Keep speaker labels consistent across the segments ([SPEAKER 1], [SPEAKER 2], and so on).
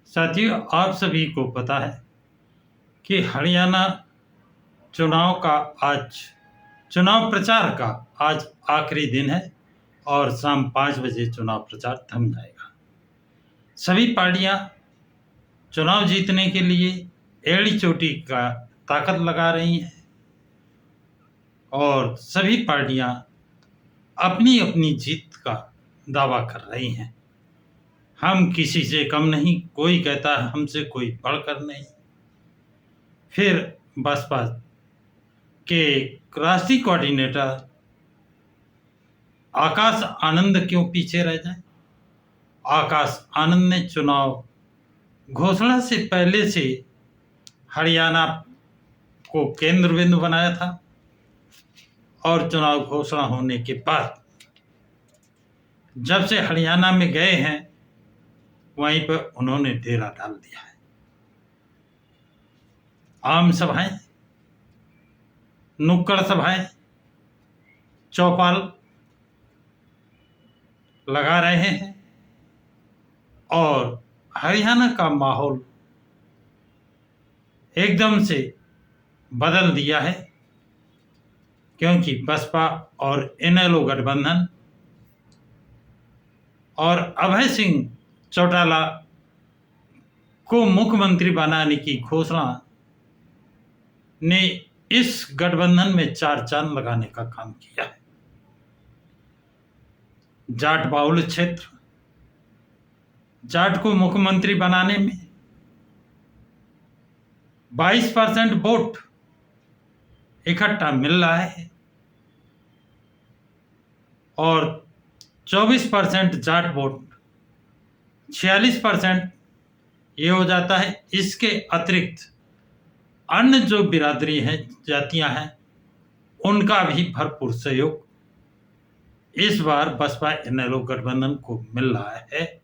[SPEAKER 1] साथियों, आप सभी को पता है कि हरियाणा चुनाव प्रचार का आज आखिरी दिन है और शाम 5 बजे चुनाव प्रचार थम जाएगा। सभी पार्टियां चुनाव जीतने के लिए एड़ी चोटी का ताकत लगा रही हैं और सभी पार्टियां अपनी अपनी जीत का दावा कर रही हैं। हम किसी से कम नहीं, कोई कहता है हमसे कोई बढ़कर नहीं। फिर बसपा के राष्ट्रीय कोऑर्डिनेटर आकाश आनंद क्यों पीछे रह जाए? आकाश आनंद ने चुनाव घोषणा से पहले से हरियाणा को केंद्र बिंदु बनाया था और चुनाव घोषणा होने के बाद जब से हरियाणा में गए हैं वहीं पर उन्होंने डेरा डाल दिया है। आम सभाएं, नुक्कड़ सभाएं, चौपाल लगा रहे हैं और हरियाणा का माहौल एकदम से बदल दिया है, क्योंकि बसपा और इनेलो गठबंधन और अभय सिंह चौटाला को मुख्यमंत्री बनाने की घोषणा ने इस गठबंधन में चार चांद लगाने का काम किया है। जाट बाहुल क्षेत्र, जाट को मुख्यमंत्री बनाने में 22% वोट इकट्ठा मिल रहा है और 24% जाट वोट, 46% ये हो जाता है। इसके अतिरिक्त अन्य जो बिरादरी हैं, जातियां हैं, उनका भी भरपूर सहयोग इस बार बसपा इनेलो गठबंधन को मिल रहा है,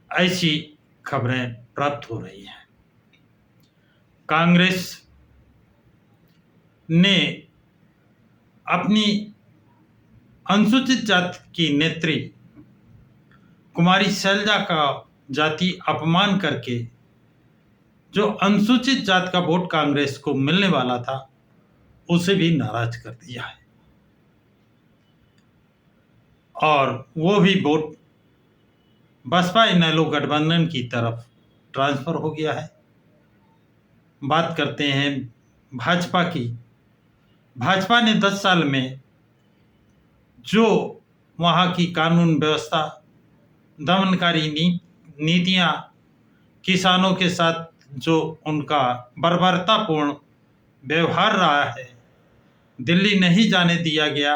[SPEAKER 1] ऐसी खबरें प्राप्त हो रही हैं। कांग्रेस ने अपनी अनुसूचित जाति की नेत्री कुमारी शैलजा का जाति अपमान करके जो अनुसूचित जाति का वोट कांग्रेस को मिलने वाला था उसे भी नाराज कर दिया है और वो भी वोट बसपा इनेलो गठबंधन की तरफ ट्रांसफर हो गया है। बात करते हैं भाजपा की। भाजपा ने 10 साल में जो वहाँ की कानून व्यवस्था, दमनकारी नीतियाँ, किसानों के साथ जो उनका बर्बरतापूर्ण व्यवहार रहा है, दिल्ली नहीं जाने दिया गया,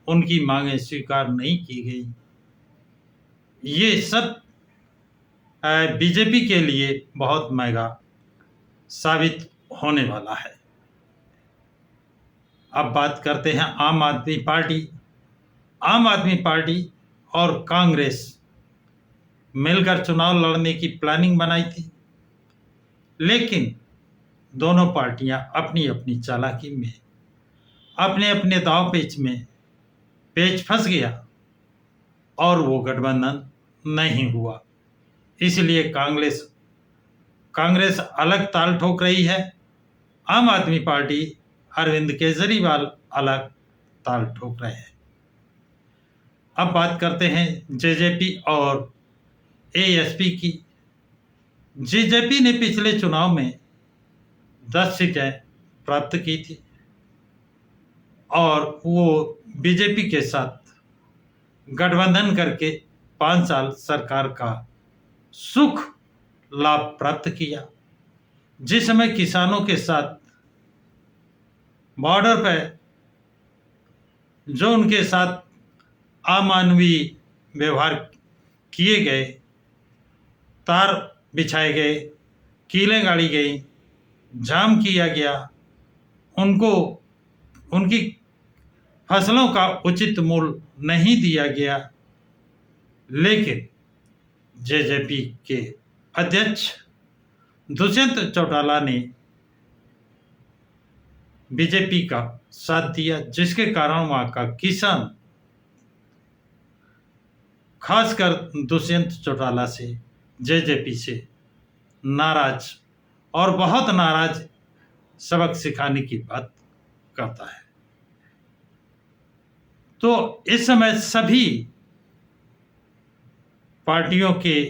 [SPEAKER 1] उनकी मांगें स्वीकार नहीं की गई, ये सब बीजेपी के लिए बहुत महंगा साबित होने वाला है। अब बात करते हैं आम आदमी पार्टी। आम आदमी पार्टी और कांग्रेस मिलकर चुनाव लड़ने की प्लानिंग बनाई थी, लेकिन दोनों पार्टियां अपनी अपनी चालाकी में, अपने अपने दांव पेच में पेच फंस गया और वो गठबंधन नहीं हुआ। इसलिए कांग्रेस अलग ताल ठोक रही है, आम आदमी पार्टी अरविंद केजरीवाल अलग ताल ठोक रहे हैं। अब बात करते हैं जेजेपी और एएसपी की। जेजेपी ने पिछले चुनाव में 10 सीटें प्राप्त की थी और वो बीजेपी के साथ गठबंधन करके 5 साल सरकार का सुख लाभ प्राप्त किया। जिस समय किसानों के साथ बॉर्डर पर जो उनके साथ अमानवीय व्यवहार किए गए, तार बिछाए गए, कीलें गाड़ी गई, जाम किया गया, उनको उनकी फसलों का उचित मूल्य नहीं दिया गया, लेकिन जेजेपी के अध्यक्ष दुष्यंत चौटाला ने बीजेपी का साथ दिया, जिसके कारण वहाँ का किसान खासकर दुष्यंत चौटाला से, जेजेपी से नाराज और बहुत नाराज सबक सिखाने की बात करता है। तो इस समय सभी पार्टियों के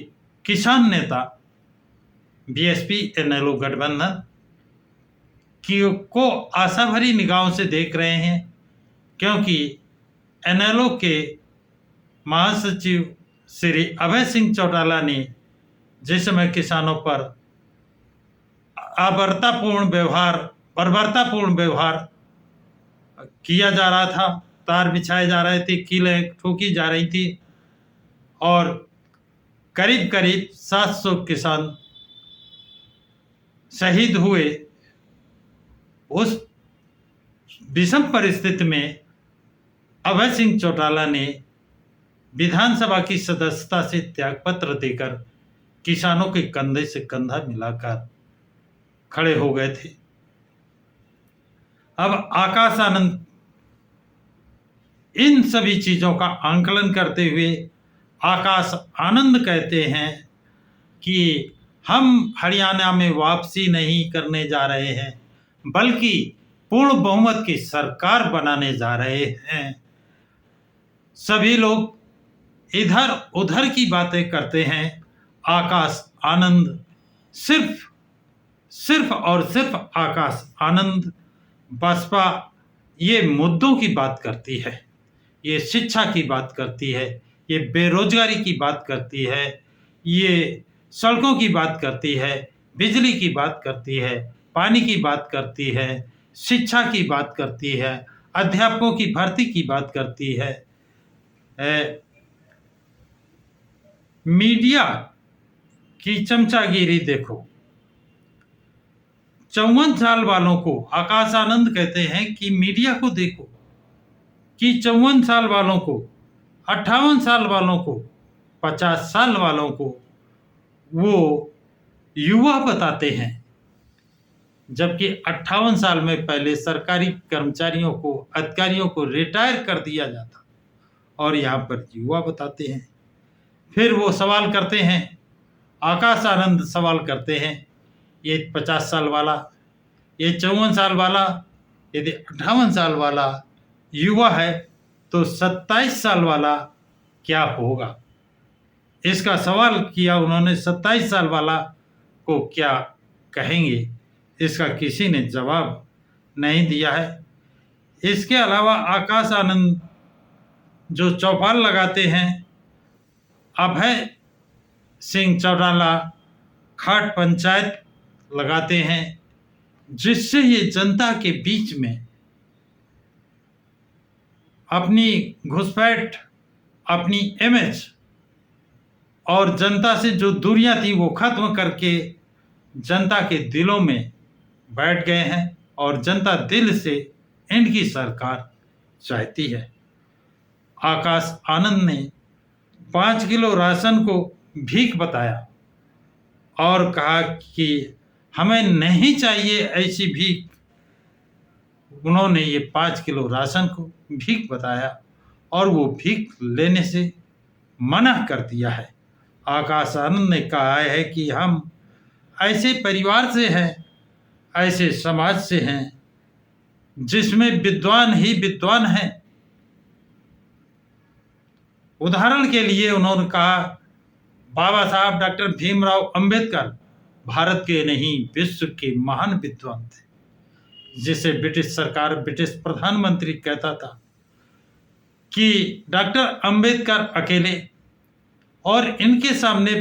[SPEAKER 1] किसान नेता बीएसपी इनेलो गठबंधन को आशा भरी निगाहों से देख रहे हैं, क्योंकि इनेलो के महासचिव श्री अभय सिंह चौटाला ने जिस समय किसानों पर बर्बरतापूर्ण व्यवहार किया जा रहा था, तार बिछाए जा रहे थे, कीलें ठोकी जा रही थी और करीब करीब 700 किसान शहीद हुए, उस विषम परिस्थिति में अभय सिंह चौटाला ने विधानसभा की सदस्यता से त्यागपत्र देकर किसानों के कंधे से कंधा मिलाकर खड़े हो गए थे। अब आकाश आनंद इन सभी चीजों का आंकलन करते हुए आकाश आनंद कहते हैं कि हम हरियाणा में वापसी नहीं करने जा रहे हैं, बल्कि पूर्ण बहुमत की सरकार बनाने जा रहे हैं। सभी लोग इधर उधर की बातें करते हैं, आकाश आनंद सिर्फ और सिर्फ आकाश आनंद बसपा ये मुद्दों की बात करती है, ये शिक्षा की बात करती है, ये बेरोजगारी की बात करती है, ये सड़कों की बात करती है, बिजली की बात करती है, पानी की बात करती है, शिक्षा की बात करती है, अध्यापकों की भर्ती की बात करती है। मीडिया की चमचागिरी देखो। 54 साल वालों को आकाश आनंद कहते हैं कि मीडिया को देखो कि 54 साल वालों को, 58 साल वालों को, 50 साल वालों को वो युवा बताते हैं, जबकि 58 साल में पहले सरकारी कर्मचारियों को, अधिकारियों को रिटायर कर दिया जाता और यहाँ पर युवा बताते हैं। फिर वो सवाल करते हैं, आकाश आनंद सवाल करते हैं, ये 50 साल वाला, ये 54 साल वाला, यदि 58 साल वाला युवा है तो 27 साल वाला क्या होगा? इसका सवाल किया उन्होंने, 27 साल वाला को क्या कहेंगे, इसका किसी ने जवाब नहीं दिया है। इसके अलावा आकाश आनंद जो चौपाल लगाते हैं, अभय सिंह चौटाला खाट पंचायत लगाते हैं, जिससे ये जनता के बीच में अपनी घुसपैठ, अपनी इमेज और जनता से जो दूरियां थी वो खत्म करके जनता के दिलों में बैठ गए हैं और जनता दिल से इनकी सरकार चाहती है। आकाश आनंद ने 5 किलो राशन को भीख बताया और कहा कि हमें नहीं चाहिए ऐसी भीख। उन्होंने ये 5 किलो राशन को भीख बताया और वो भीख लेने से मना कर दिया है। आकाश आनंद ने कहा है कि हम ऐसे परिवार से हैं, ऐसे समाज से हैं जिसमें विद्वान ही विद्वान हैं। उदाहरण के लिए उन्होंने कहा, बाबा साहब डॉक्टर भीमराव अंबेडकर भारत के नहीं विश्व के महान विद्वान थे, जिसे ब्रिटिश सरकार, ब्रिटिश प्रधानमंत्री कहता था कि डॉक्टर अंबेडकर अकेले और इनके सामने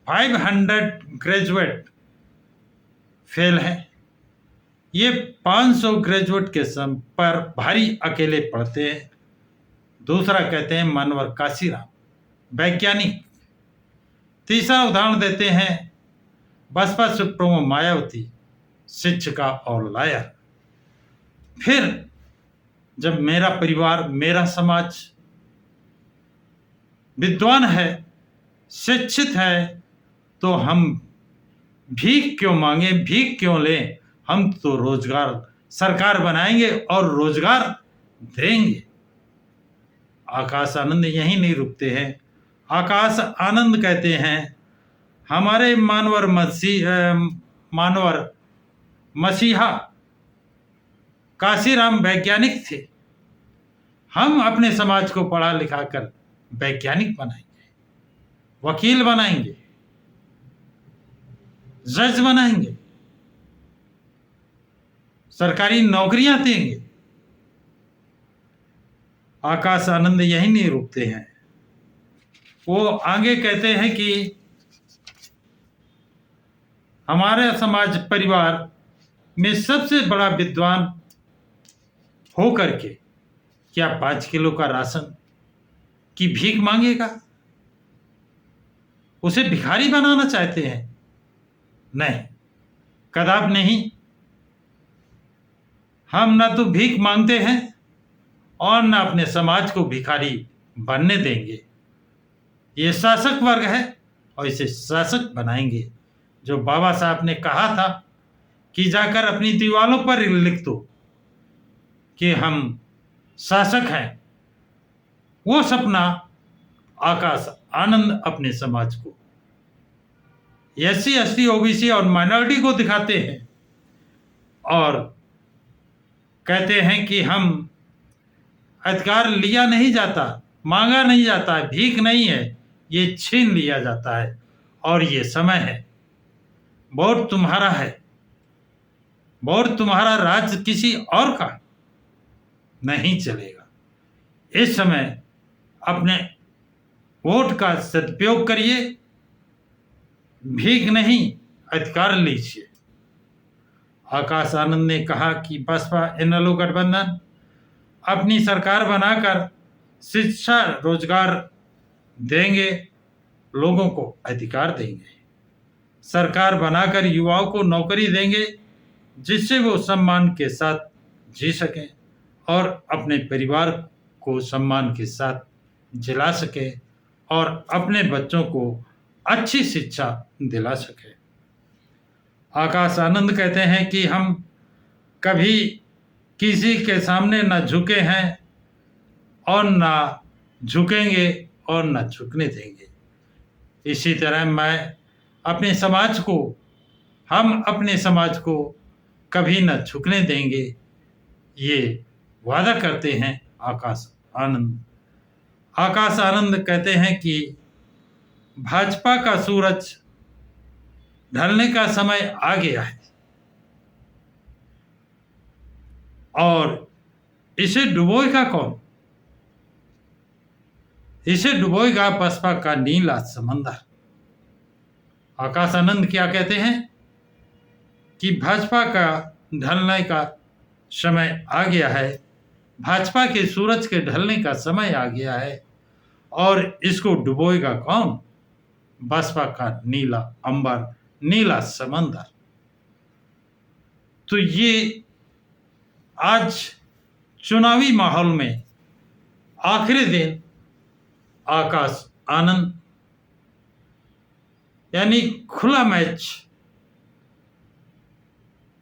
[SPEAKER 1] 500 ग्रेजुएट फेल हैं। ये 500 ग्रेजुएट के सम पर भारी अकेले पढ़ते हैं। दूसरा कहते हैं मनोहर काशीराम वैज्ञानिक। तीसरा उदाहरण देते हैं बसपा सुप्रीमो मायावती, शिक्षिका और लायर। फिर जब मेरा परिवार, मेरा समाज विद्वान है, शिक्षित है, तो हम भीख क्यों मांगे, भीख क्यों लें? हम तो रोजगार सरकार बनाएंगे और रोजगार देंगे। आकाश आनंद यहीं नहीं रुकते हैं। आकाश आनंद कहते हैं हमारे मानवर मसीहा काशीराम वैज्ञानिक थे। हम अपने समाज को पढ़ा लिखा कर वैज्ञानिक बनाएंगे, वकील बनाएंगे, जज बनाएंगे, सरकारी नौकरियां देंगे। आकाश आनंद यही नहीं रुकते हैं। वो आगे कहते हैं कि हमारे समाज परिवार में सबसे बड़ा विद्वान हो करके क्या 5 किलो का राशन की भीख मांगेगा? उसे भिखारी बनाना चाहते हैं? नहीं, कदाप नहीं। हम न तो भीख मांगते हैं और न अपने समाज को भिखारी बनने देंगे। ये शासक वर्ग है और इसे शासक बनाएंगे। जो बाबा साहब ने कहा था कि जाकर अपनी दीवारों पर लिख दो कि हम शासक हैं, वो सपना आकाश आनंद अपने समाज को, SC ST OBC और माइनॉरिटी को दिखाते हैं और कहते हैं कि हम अधिकार लिया नहीं जाता, मांगा नहीं जाता, भीख नहीं है, ये छीन लिया जाता है और ये समय है। वोट तुम्हारा है, वोट तुम्हारा, राज्य किसी और का नहीं चलेगा। इस समय अपने वोट का सदुपयोग करिए, भीख नहीं अधिकार लीजिए। आकाश आनंद ने कहा कि बसपा इनेलो गठबंधन अपनी सरकार बनाकर शिक्षा रोजगार देंगे, लोगों को अधिकार देंगे, सरकार बनाकर युवाओं को नौकरी देंगे जिससे वो सम्मान के साथ जी सकें और अपने परिवार को सम्मान के साथ जिला सके और अपने बच्चों को अच्छी शिक्षा दिला सके। आकाश आनंद कहते हैं कि हम कभी किसी के सामने न झुके हैं और न झुकेंगे और न झुकने देंगे। इसी तरह हम अपने समाज को कभी न झुकने देंगे, ये वादा करते हैं आकाश आनंद। आकाश आनंद कहते हैं कि भाजपा का सूरज ढलने का समय आ गया है और इसे डुबोएगा कौन? इसे डुबोएगा बसपा का नीला समंदर। आकाश आनंद क्या कहते हैं कि भाजपा का ढलने का समय आ गया है, भाजपा के सूरज के ढलने का समय आ गया है और इसको डुबोएगा कौन? बसपा का नीला अंबर, नीला समंदर। तो ये आज चुनावी माहौल में आखिरी दिन आकाश आनंद यानी खुला मैच,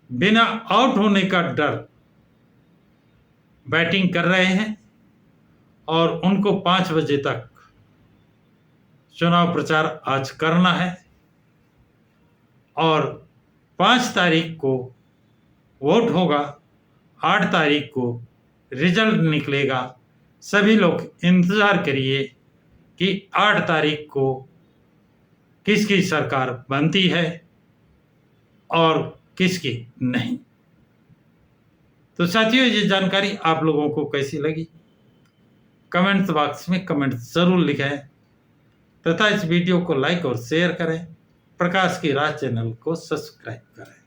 [SPEAKER 1] बिना आउट होने का डर, बैटिंग कर रहे हैं और उनको 5 बजे तक चुनाव प्रचार आज करना है और 5 तारीख को वोट होगा, 8 तारीख को रिजल्ट निकलेगा। सभी लोग इंतज़ार करिए कि 8 तारीख को किसकी सरकार बनती है और किसकी नहीं। तो साथियों, ये जानकारी आप लोगों को कैसी लगी? कमेंट बॉक्स में कमेंट ज़रूर लिखें तथा इस वीडियो को लाइक और शेयर करें। प्रकाश की राह चैनल को सब्सक्राइब करें।